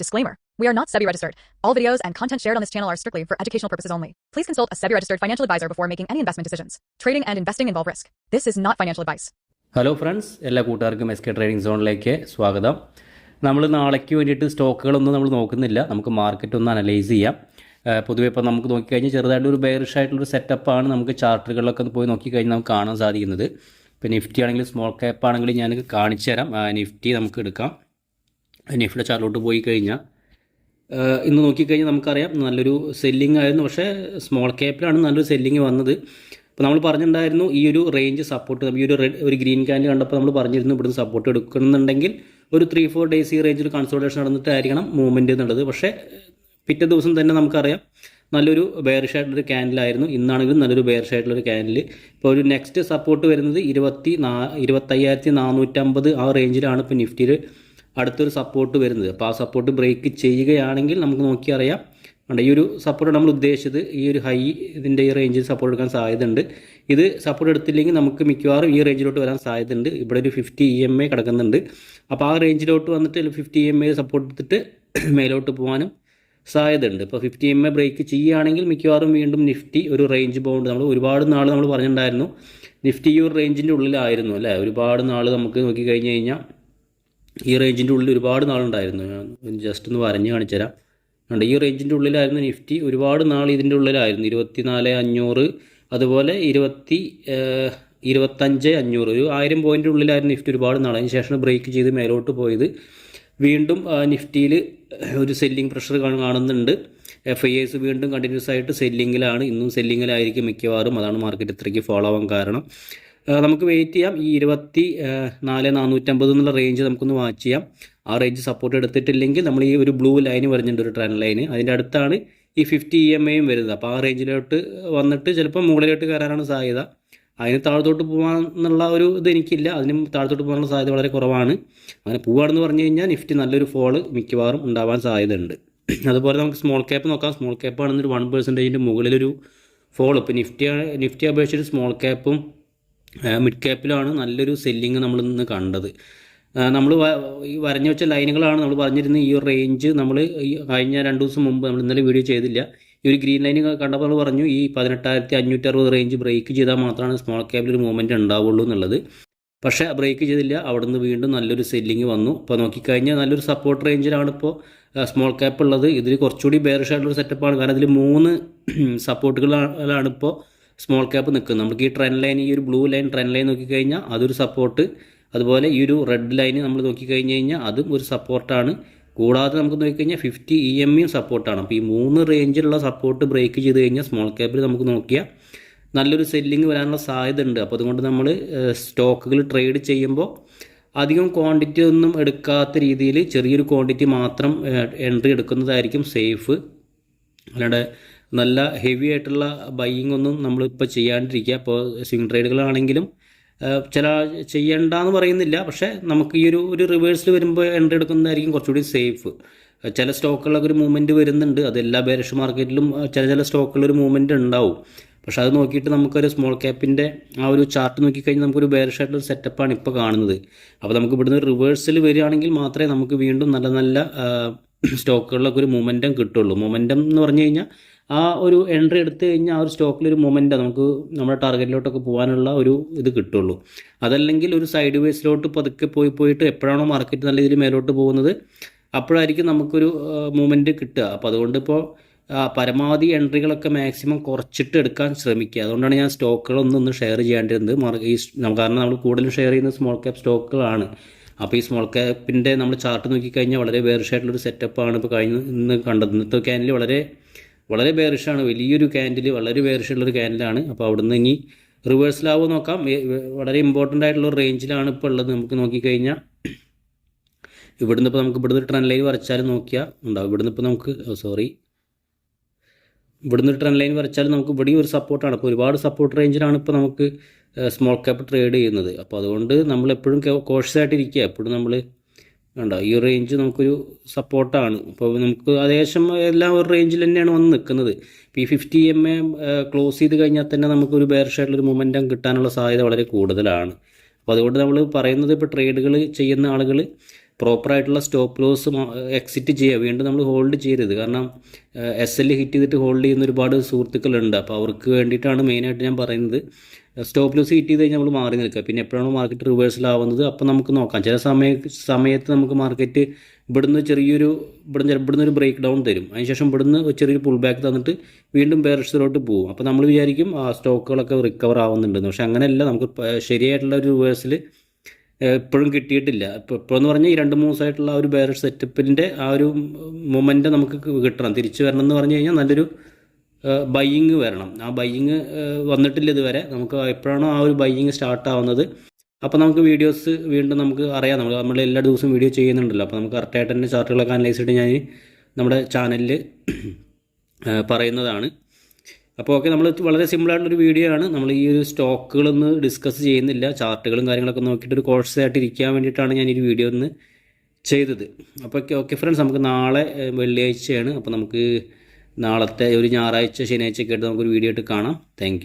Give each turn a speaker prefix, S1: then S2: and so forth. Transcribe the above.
S1: Disclaimer. We are not SEBI registered. All videos and content shared on this channel are strictly for educational purposes only. Please consult a SEBI registered financial advisor before making any investment decisions. Trading and investing involve risk. This is not financial advice.
S2: Hello friends, എല്ലാ കൂട്ടുകാർക്കും S K trading സോണിലേക്ക് സ്വാഗതം. നമ്മൾ നാളേക്ക് വേണ്ടിയിട്ട് സ്റ്റോക്കുകളൊന്നും നമ്മൾ നോക്കുന്നില്ല. നമുക്ക് market ഒന്ന് അനലൈസ് ചെയ്യാം. പൊതുവെ ഇപ്പോൾ നമുക്ക് നോക്കിക്കഴിഞ്ഞാൽ ചെറുതായിട്ടൊരു ബെയറിഷ് ആയിട്ടുള്ളൊരു സെറ്റപ്പാണ് നമുക്ക് ചാർട്ടുകളിലൊക്കെ ഒന്ന് പോയി നോക്കിക്കഴിഞ്ഞാൽ നമുക്ക് കാണാൻ സാധിക്കുന്നത്. ഇപ്പോൾ നിഫ്റ്റി ആണെങ്കിലും സ്മോൾ ക്യാപ്പ് ആണെങ്കിലും ഞാൻ കാണിച്ചു തരാം. നിഫ്റ്റി നമുക്ക് എടുക്കാം. നിഫ്റ്റിയുടെ ചാർട്ടിലോട്ട് പോയി കഴിഞ്ഞാൽ ഇന്ന് നോക്കിക്കഴിഞ്ഞാൽ നമുക്കറിയാം നല്ലൊരു സെല്ലിംഗ് ആയിരുന്നു. പക്ഷേ സ്മോൾ ക്യാപ്പിലാണ് നല്ലൊരു സെല്ലിംഗ് വന്നത്. അപ്പോൾ നമ്മൾ പറഞ്ഞിട്ടുണ്ടായിരുന്നു ഈ ഒരു റേഞ്ച് സപ്പോർട്ട്, ഈ ഒരു ഗ്രീൻ ക്യാൻഡിൽ കണ്ടപ്പോൾ നമ്മൾ പറഞ്ഞിരുന്നു ഇവിടുന്ന് സപ്പോർട്ട് എടുക്കണമെന്നുണ്ടെങ്കിൽ ഒരു 3-4 ഡേയ്സ് ഈ റേഞ്ചിൽ കൺസോൾട്ടേഷൻ നടന്നിട്ടായിരിക്കണം മൂവ്മെൻറ്റ് എന്നുള്ളത്. പക്ഷേ പിറ്റേ ദിവസം തന്നെ നമുക്കറിയാം നല്ലൊരു ബെയറിഷ് ആയിട്ടുള്ളൊരു ക്യാൻഡിലായിരുന്നു. ഇന്നാണെങ്കിലും നല്ലൊരു ബെയറിഷ് ആയിട്ടുള്ളൊരു ക്യാൻഡിൽ. ഇപ്പോൾ ഒരു നെക്സ്റ്റ് സപ്പോർട്ട് വരുന്നത് 25,450 ആ റേഞ്ചിലാണ് ഇപ്പോൾ നിഫ്റ്റിയിൽ അടുത്തൊരു സപ്പോർട്ട് വരുന്നത്. അപ്പോൾ ആ സപ്പോർട്ട് ബ്രേക്ക് ചെയ്യുകയാണെങ്കിൽ നമുക്ക് നോക്കിയറിയാം ഈ ഒരു സപ്പോർട്ട് നമ്മൾ ഉദ്ദേശിച്ചത് ഈ ഒരു ഹൈ ഇതിൻ്റെ ഈ റേഞ്ചിൽ സപ്പോർട്ട് എടുക്കാൻ സാധ്യതയുണ്ട്. ഇത് സപ്പോർട്ട് എടുത്തില്ലെങ്കിൽ നമുക്ക് മിക്കവാറും ഈ റേഞ്ചിലോട്ട് വരാൻ സാധ്യതയുണ്ട്. ഇവിടെ ഒരു 50 EMA കിടക്കുന്നുണ്ട്. അപ്പോൾ ആ റേഞ്ചിലോട്ട് വന്നിട്ട് 50 EMA സപ്പോർട്ട് എടുത്തിട്ട് മേലോട്ട് പോകാനും സാധ്യതയുണ്ട്. ഇപ്പോൾ 50 EMA ബ്രേക്ക് ചെയ്യുകയാണെങ്കിൽ മിക്കവാറും വീണ്ടും നിഫ്റ്റി ഒരു റേഞ്ച് ബൗണ്ട്, നമ്മൾ ഒരുപാട് നാൾ നമ്മൾ പറഞ്ഞിട്ടുണ്ടായിരുന്നു നിഫ്റ്റി ഈ ഒരു റേഞ്ചിൻ്റെ ഉള്ളിലായിരുന്നു അല്ലേ. ഒരുപാട് നാൾ നമുക്ക് നോക്കിക്കഴിഞ്ഞ് കഴിഞ്ഞാൽ ഈ റേഞ്ചിൻ്റെ ഉള്ളിൽ ഒരുപാട് നാളുണ്ടായിരുന്നു. ഞാൻ ജസ്റ്റ് ഒന്ന് വരഞ്ഞ് കാണിച്ചു തരാം. ഈ റേഞ്ചിൻ്റെ ഉള്ളിലായിരുന്നു നിഫ്റ്റി ഒരുപാട് നാൾ ഇതിൻ്റെ ഉള്ളിലായിരുന്നു. 24,500 അതുപോലെ 25,500 ഒരു 1000 പോയിൻ്റ് ഉള്ളിലായിരുന്നു നിഫ്റ്റി ഒരുപാട് നാൾ. അതിന് ശേഷം ബ്രേക്ക് ചെയ്ത് മേലോട്ട് പോയത്. വീണ്ടും നിഫ്റ്റിയിൽ ഒരു സെല്ലിംഗ് പ്രഷർ കാണുന്നുണ്ട്. FIAs വീണ്ടും കണ്ടിന്യൂസ് ആയിട്ട് സെല്ലിങ്ങിലാണ്. ഇന്നും സെല്ലിങ്ങിലായിരിക്കും മിക്കവാറും. അതാണ് മാർക്കറ്റ് ഇത്രയ്ക്ക് ഫോളോ ആവാൻ കാരണം. നമുക്ക് വെയിറ്റ് ചെയ്യാം. ഈ 24,450 എന്നുള്ള റേഞ്ച് നമുക്കൊന്ന് വാച്ച് ചെയ്യാം. ആ റേഞ്ച് സപ്പോർട്ട് എടുത്തിട്ടില്ലെങ്കിൽ നമ്മൾ ഈ ഒരു ബ്ലൂ ലൈന് പറഞ്ഞിട്ടുണ്ട്, ഒരു ട്രെൻഡ് ലൈന്, അതിൻ്റെ അടുത്താണ് ഈ 50 EMAയും വരുന്നത്. അപ്പോൾ ആ റേഞ്ചിലോട്ട് വന്നിട്ട് ചിലപ്പോൾ മുകളിലോട്ട് കയറാനാണ് സാധ്യത. അതിന് താഴത്തോട്ട് പോകാമെന്നുള്ള ഒരു ഇത് എനിക്കില്ല. അതിനും താഴത്തോട്ട് പോകാനുള്ള സാധ്യത വളരെ കുറവാണ്. അങ്ങനെ പോവുകയാണെന്ന് പറഞ്ഞു കഴിഞ്ഞാൽ നിഫ്റ്റി നല്ലൊരു ഫോള് മിക്കവാറും ഉണ്ടാവാൻ സാധ്യതയുണ്ട്. അതുപോലെ നമുക്ക് സ്മോൾ ക്യാപ്പ് നോക്കാം. സ്മോൾ ക്യാപ്പ് ആണെന്നൊരു 1% മുകളിലൊരു ഫോൾ. ഇപ്പോൾ നിഫ്റ്റി അപേക്ഷിച്ച് സ്മോൾ ക്യാപ്പും മിഡ് ക്യാപ്പിലാണ് നല്ലൊരു സെല്ലിങ് നമ്മൾ ഇന്ന് കണ്ടത്. നമ്മൾ ഈ വരഞ്ഞു വെച്ച ലൈനുകളാണ് നമ്മൾ പറഞ്ഞിരുന്നത്. ഈ ഒരു റേഞ്ച് നമ്മൾ കഴിഞ്ഞ 2 ദിവസം മുമ്പ് നമ്മൾ ഇന്നലെ വീഡിയോ ചെയ്തില്ല. ഈ ഒരു ഗ്രീൻ ലൈൻ കണ്ടപ്പോൾ നമ്മൾ പറഞ്ഞു ഈ 18,560 റേഞ്ച് ബ്രേക്ക് ചെയ്താൽ മാത്രമാണ് സ്മോൾ ക്യാപ്പിൽ ഒരു മൂവ്മെൻറ്റ് ഉണ്ടാവുള്ളൂ എന്നുള്ളത്. പക്ഷേ ബ്രേക്ക് ചെയ്തില്ല. അവിടെ നിന്ന് വീണ്ടും നല്ലൊരു സെല്ലിങ് വന്നു. ഇപ്പോൾ നോക്കിക്കഴിഞ്ഞാൽ നല്ലൊരു സപ്പോർട്ട് റേഞ്ചിലാണ് ഇപ്പോൾ സ്മോൾ ക്യാപ്പ് ഉള്ളത്. ഇതിൽ കുറച്ചുകൂടി ബെയറിഷ് ആയിട്ടുള്ളൊരു സെറ്റപ്പാണ്. കാരണം ഇതിൽ 3 സപ്പോർട്ടുകളാണ് ഇപ്പോൾ സ്മോൾ ക്യാപ്പ് നിൽക്കുന്നത്. നമുക്ക് ഈ ട്രെൻഡ് ലൈൻ, ഈ ഒരു ബ്ലൂ ലൈൻ ട്രെൻഡ് ലൈൻ നോക്കിക്കഴിഞ്ഞാൽ അതൊരു സപ്പോർട്ട്. അതുപോലെ ഈ ഒരു റെഡ് ലൈന് നമ്മൾ നോക്കിക്കഴിഞ്ഞ് കഴിഞ്ഞാൽ അതും ഒരു സപ്പോർട്ടാണ്. കൂടാതെ നമുക്ക് നോക്കിക്കഴിഞ്ഞാൽ 50 EMAയും സപ്പോർട്ടാണ്. അപ്പോൾ ഈ 3 റേഞ്ചിലുള്ള സപ്പോർട്ട് ബ്രേക്ക് ചെയ്ത് കഴിഞ്ഞാൽ സ്മോൾ ക്യാപ്പിൽ നമുക്ക് നോക്കിയാൽ നല്ലൊരു സെല്ലിങ് വരാനുള്ള സാധ്യത ഉണ്ട്. അപ്പോൾ അതുകൊണ്ട് നമ്മൾ സ്റ്റോക്കുകൾ ട്രേഡ് ചെയ്യുമ്പോൾ അധികം ക്വാണ്ടിറ്റി ഒന്നും എടുക്കാത്ത രീതിയിൽ ചെറിയൊരു ക്വാണ്ടിറ്റി മാത്രം എൻട്രി എടുക്കുന്നതായിരിക്കും സേഫ്. അല്ലാണ്ട് നല്ല ഹെവി ആയിട്ടുള്ള ബൈയിങ് ഒന്നും നമ്മളിപ്പോൾ ചെയ്യാണ്ടിരിക്കുക. അപ്പോൾ സ്വിംഗ് ട്രേഡുകളാണെങ്കിലും ചെയ്യണ്ടെന്ന് പറയുന്നില്ല. പക്ഷേ നമുക്ക് ഈ ഒരു റിവേഴ്സിൽ വരുമ്പോൾ എൻട്രി എടുക്കുന്നതായിരിക്കും കുറച്ചുകൂടി സേഫ്. ചില സ്റ്റോക്കുകളൊക്കെ ഒരു മൂവ്മെൻറ്റ് വരുന്നുണ്ട്. അത് എല്ലാ ബെയറിഷ് മാർക്കറ്റിലും ചില സ്റ്റോക്കുകളൊരു മൂവ്മെൻറ്റ് ഉണ്ടാവും. പക്ഷേ അത് നോക്കിയിട്ട് നമുക്കൊരു സ്മോൾ ക്യാപ്പിൻ്റെ ആ ഒരു ചാർട്ട് നോക്കിക്കഴിഞ്ഞാൽ നമുക്കൊരു ബെയറിഷ് ആയിട്ടുള്ള സെറ്റപ്പാണ് ഇപ്പോൾ കാണുന്നത്. അപ്പോൾ നമുക്ക് ഇവിടുന്ന് റിവേഴ്സിൽ വരികയാണെങ്കിൽ മാത്രമേ നമുക്ക് വീണ്ടും നല്ല നല്ല സ്റ്റോക്കുകളിലൊക്കെ ഒരു മൊമെൻറ്റം കിട്ടുള്ളൂ. മൊമെൻറ്റം എന്ന് പറഞ്ഞു കഴിഞ്ഞാൽ ആ ഒരു എൻട്രി എടുത്തു കഴിഞ്ഞാൽ ആ ഒരു സ്റ്റോക്കിലൊരു മൊമെൻറ്റം നമുക്ക് നമ്മുടെ ടാർഗറ്റിലോട്ടൊക്കെ പോകാനുള്ള ഒരു ഇത് കിട്ടുള്ളൂ. അതല്ലെങ്കിൽ ഒരു സൈഡ് വേസിലോട്ട് പതുക്കെ പോയിട്ട് എപ്പോഴാണോ മാർക്കറ്റ് നല്ല രീതിയിൽ മേലോട്ട് പോകുന്നത് അപ്പോഴായിരിക്കും നമുക്കൊരു മൂവ്മെൻറ്റ് കിട്ടുക. അപ്പോൾ അതുകൊണ്ട് ഇപ്പോൾ പരമാവധി എൻട്രികളൊക്കെ മാക്സിമം കുറച്ചിട്ട് എടുക്കാൻ ശ്രമിക്കുക. അതുകൊണ്ടാണ് ഞാൻ സ്റ്റോക്കുകളൊന്നും ഷെയർ ചെയ്യാണ്ടിരുന്നത്. കാരണം നമ്മൾ കൂടുതലും ഷെയർ ചെയ്യുന്നത് സ്മോൾ ക്യാപ്പ് സ്റ്റോക്കുകളാണ്. അപ്പോൾ ഈ സ്മോൾ ക്യാപ്പിൻ്റെ നമ്മൾ ചാർട്ട് നോക്കിക്കഴിഞ്ഞാൽ വളരെ ബെയറിഷ് ആയിട്ടുള്ളൊരു സെറ്റപ്പാണ് ഇപ്പോൾ ഇന്ന് കണ്ടത്. ഇന്നത്തെ ക്യാൻഡിൽ വളരെ ബെയറിഷാണ്. വലിയൊരു ക്യാൻഡിൽ, വളരെ ബെയറിഷുള്ളൊരു ക്യാൻഡിലാണ്. അപ്പോൾ അവിടുന്ന് ഇനി റിവേഴ്സിലാവോ നോക്കാം. വളരെ ഇമ്പോർട്ടൻ്റ് ആയിട്ടുള്ള റേഞ്ചിലാണ് ഇപ്പോൾ ഉള്ളത്. നമുക്ക് നോക്കിക്കഴിഞ്ഞാൽ ഇവിടുന്ന് ഇപ്പോൾ നമുക്ക് ഇവിടുന്ന് ട്രെൻഡ് ലൈൻ വരച്ചാലും നോക്കിയാൽ ഉണ്ടാവും. ഇവിടുന്ന് ഇപ്പോൾ നമുക്ക് ഇവിടുന്ന് ട്രെൻഡ് ലൈൻ വരച്ചാലും നമുക്ക് ഇവിടെയും ഒരു സപ്പോർട്ടാണ്. അപ്പോൾ ഒരുപാട് സപ്പോർട്ട് റേഞ്ചിലാണ് ഇപ്പോൾ നമുക്ക് സ്മോൾ ക്യാപ്പ് ട്രേഡ് ചെയ്യുന്നത്. അപ്പോൾ അതുകൊണ്ട് നമ്മളെപ്പോഴും കോഷ്യസ് ആയിട്ടിരിക്കുക. എപ്പോഴും നമ്മൾ ഈ റേഞ്ച് നമുക്കൊരു സപ്പോർട്ടാണ്. അപ്പോൾ നമുക്ക് ഏകദേശം എല്ലാം ഒരു റേഞ്ചിൽ തന്നെയാണ് വന്ന് നിൽക്കുന്നത്. ഇപ്പോൾ ഈ 50 EMA ക്ലോസ് ചെയ്ത് കഴിഞ്ഞാൽ തന്നെ നമുക്കൊരു ബെയറിഷ് ആയിട്ടുള്ളൊരു മൊമെൻറ്റം കിട്ടാനുള്ള സാധ്യത വളരെ കൂടുതലാണ്. അപ്പോൾ അതുകൊണ്ട് നമ്മൾ പറയുന്നത് ഇപ്പോൾ ട്രേഡുകൾ ചെയ്യുന്ന ആളുകൾ പ്രോപ്പറായിട്ടുള്ള സ്റ്റോപ്പ് ലോസ് എക്സിറ്റ് ചെയ്യുക, വീണ്ടും നമ്മൾ ഹോൾഡ് ചെയ്യരുത്. കാരണം SL ഹിറ്റ് ചെയ്തിട്ട് ഹോൾഡ് ചെയ്യുന്ന ഒരുപാട് സുഹൃത്തുക്കളുണ്ട്. അപ്പോൾ അവർക്ക് വേണ്ടിയിട്ടാണ് മെയിനായിട്ട് ഞാൻ പറയുന്നത്. സ്റ്റോപ്പ് ലോസ് ഹിറ്റ് ചെയ്ത് കഴിഞ്ഞാൽ നമ്മൾ മാറി നിൽക്കുക. പിന്നെ എപ്പോഴാണ് മാർക്കറ്റ് റിവേഴ്സലാവുന്നത് അപ്പോൾ നമുക്ക് നോക്കാം. ചില സമയത്ത് നമുക്ക് മാർക്കറ്റ് ഇവിടുന്ന് ഒരു ബ്രേക്ക് ഡൗൺ തരും, അതിനുശേഷം ഇവിടുന്ന് ചെറിയൊരു പുൾ ബാക്ക് തന്നിട്ട് വീണ്ടും ബെയറിഷിലോട്ട് പോകും. അപ്പോൾ നമ്മൾ വിചാരിക്കും ആ സ്റ്റോക്കുകളൊക്കെ റിക്കവർ ആവുന്നുണ്ടെന്ന്. പക്ഷേ അങ്ങനെയല്ല, നമുക്ക് ശരിയായിട്ടുള്ള ഒരു റിവേഴ്സൽ ഇപ്പോഴും കിട്ടിയിട്ടില്ല. ഇപ്പോഴെന്ന് പറഞ്ഞാൽ ഈ 2-3 ദിവസമായിട്ടുള്ള ആ ഒരു ബെയറിഷ് സെറ്റപ്പിൻ്റെ ആ ഒരു മൊമെൻറ്റ് നമുക്ക് കിട്ടണം. തിരിച്ചു വരണം എന്ന് പറഞ്ഞു കഴിഞ്ഞാൽ നല്ലൊരു ബൈയിങ് വരണം. ആ ബൈയിങ് വന്നിട്ടില്ല ഇതുവരെ. നമുക്ക് എപ്പോഴാണോ ആ ഒരു ബൈയിങ് സ്റ്റാർട്ട് ആവുന്നത് അപ്പോൾ നമുക്ക് വീഡിയോസ് വീണ്ടും നമുക്ക് അറിയാം. നമ്മൾ എല്ലാ ദിവസവും വീഡിയോ ചെയ്യുന്നുണ്ടല്ലോ. അപ്പോൾ നമുക്ക് കറക്റ്റായിട്ട് തന്നെ ചാർട്ടുകളൊക്കെ അനലൈസ് ചെയ്തിട്ട് ഞാൻ നമ്മുടെ ചാനലിൽ പറയുന്നതാണ്. അപ്പോൾ ഓക്കെ, നമ്മൾ വളരെ സിമ്പിളായിട്ടുള്ളൊരു വീഡിയോ ആണ്. നമ്മൾ ഈ ഒരു സ്റ്റോക്കുകളൊന്ന് ഡിസ്കസ് ചെയ്യുന്നില്ല, ചാർട്ടുകളും കാര്യങ്ങളൊക്കെ നോക്കിയിട്ട് ഒരു കോഴ്സായിട്ട് ഇരിക്കാൻ വേണ്ടിയിട്ടാണ് ഞാൻ ഈ വീഡിയോ ഒന്ന് ചെയ്തത്. അപ്പോൾ ഓക്കെ ഫ്രണ്ട്സ്, നമുക്ക് നാളെ വെള്ളിയാഴ്ചയാണ്. അപ്പോൾ നമുക്ക് നാളത്തെ ഒരു ഞായറാഴ്ച ശനിയാഴ്ചയൊക്കെ ആയിട്ട് നമുക്കൊരു വീഡിയോ ആയിട്ട് കാണാം. താങ്ക്